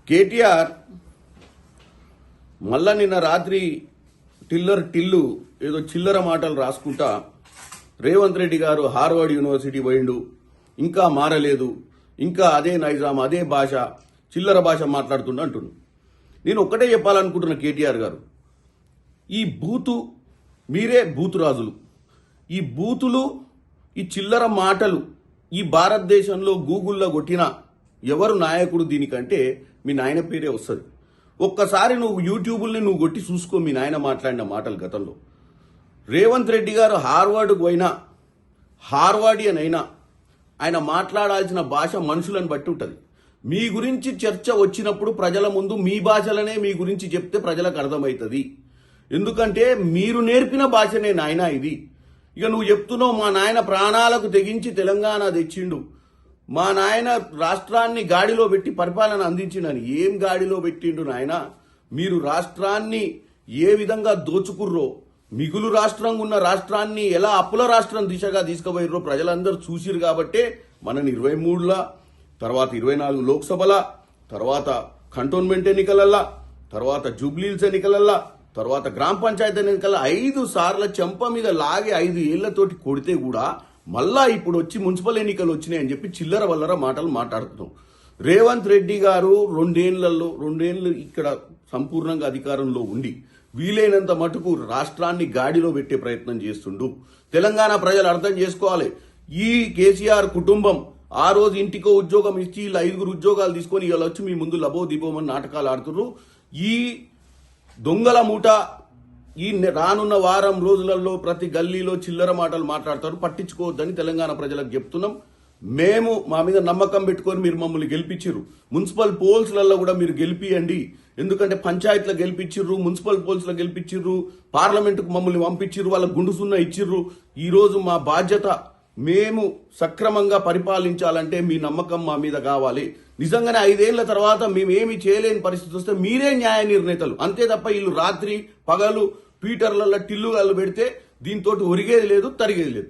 కేటీఆర్ మళ్ళా నిన్న రాత్రి టిల్లు ఏదో చిల్లర మాటలు రాసుకుంటా రేవంత్ రెడ్డి గారు హార్వర్డ్ యూనివర్సిటీ పోయిండు, ఇంకా మారలేదు, ఇంకా అదే నైజాం, అదే భాష, చిల్లర భాష మాట్లాడుతుండ అంటున్నాడు. నేను ఒక్కటే చెప్పాలనుకుంటున్నా కేటీఆర్ గారు, ఈ మీరే బూతు రాజులు. ఈ బూతులు, ఈ చిల్లర మాటలు ఈ భారతదేశంలో గూగుల్లో కొట్టిన ఎవరు నాయకుడు దీనికంటే మీ నాయన పేరే వస్తుంది. ఒక్కసారి నువ్వు యూట్యూబ్ని నువ్వు కొట్టి చూసుకో మీ నాయన మాట్లాడిన మాటలు గతంలో. రేవంత్ రెడ్డి గారు హార్వర్డ్కు పోయినా, హార్వర్డియన్ అయినా ఆయన మాట్లాడాల్సిన భాష మనుషులను బట్టి ఉంటుంది. మీ గురించి చర్చ వచ్చినప్పుడు ప్రజల ముందు మీ భాషలనే మీ గురించి చెప్తే ప్రజలకు అర్థమవుతుంది. ఎందుకంటే మీరు నేర్పిన భాషనే నాయన ఇది. ఇక నువ్వు చెప్తున్నావు మా నాయన ప్రాణాలకు తెగించి తెలంగాణ తెచ్చిండు, మా నాయన రాష్ట్రాన్ని గాడిలో పెట్టి పరిపాలన అందించిండని. ఏం గాడిలో పెట్టిండు నాయన? మీరు రాష్ట్రాన్ని ఏ విధంగా దోచుకుర్రో, మిగులు రాష్ట్రంగా ఉన్న రాష్ట్రాన్ని ఎలా అప్పుల రాష్ట్రం దిశగా తీసుకుపోయిర్రో ప్రజలందరూ చూసిరు. కాబట్టే మనని 23ల తర్వాత 24 లోక్సభల తర్వాత కంటోన్మెంట్ ఎన్నికలల్లా, తర్వాత జూబ్లీహిల్స్ ఎన్నికలల్లా, తర్వాత గ్రామ పంచాయతీ ఎన్నికల 5 సార్ల చెంప మీద లాగి 5 ఏళ్లతోటి కొడితే కూడా మళ్ళా ఇప్పుడు వచ్చి మున్సిపల్ ఎన్నికలు వచ్చినాయని చెప్పి చిల్లర వల్లర మాటలు మాట్లాడుతున్నాం. రేవంత్ రెడ్డి గారు 2 ఏళ్ళు ఇక్కడ సంపూర్ణంగా అధికారంలో ఉండి వీలైనంత మటుకు రాష్ట్రాన్ని గాడిలో పెట్టే ప్రయత్నం చేస్తుండు. తెలంగాణ ప్రజలు అర్థం చేసుకోవాలి. ఈ కేసీఆర్ కుటుంబం ఆ రోజు ఇంటికో ఉద్యోగం ఇచ్చి ఇలా 5 ఉద్యోగాలు తీసుకొని ఇలా వచ్చి మీ ముందు లబో దిబోమని నాటకాలు ఆడుతున్నారు. ఈ దొంగల మూట ఈ రానున్న వారం రోజులలో ప్రతి గల్లీలో చిల్లర మాటలు మాట్లాడతారు. పట్టించుకోవద్దని తెలంగాణ ప్రజలకు చెప్తున్నాం. మేము మా మీద నమ్మకం పెట్టుకొని మీరు మమ్మల్ని గెలిపించిర్రు. మున్సిపల్ పోల్స్లలో కూడా మీరు గెలిపియండి. ఎందుకంటే పంచాయతీలో గెలిపించిర్రు, మున్సిపల్ పోల్స్లో గెలిపించిర్రు, పార్లమెంటుకు మమ్మల్ని పంపించిర్రు, వాళ్ళ గుండు సున్నా ఇచ్చిర్రు. ఈ రోజు మా బాధ్యత మేము సక్రమంగా పరిపాలించాలంటే మీ నమ్మకం మా మీద కావాలి. నిజంగానే 5 ఏళ్ల తర్వాత మేమేమి చేయలేని పరిస్థితి వస్తే మీరే న్యాయ నిర్ణేతలు. అంతే తప్ప వీళ్ళు రాత్రి పగలు ట్విట్టర్లలో టిల్లుగాళ్ళు పెడితే దీంతో ఒరిగేది లేదు, తరిగేది లేదు.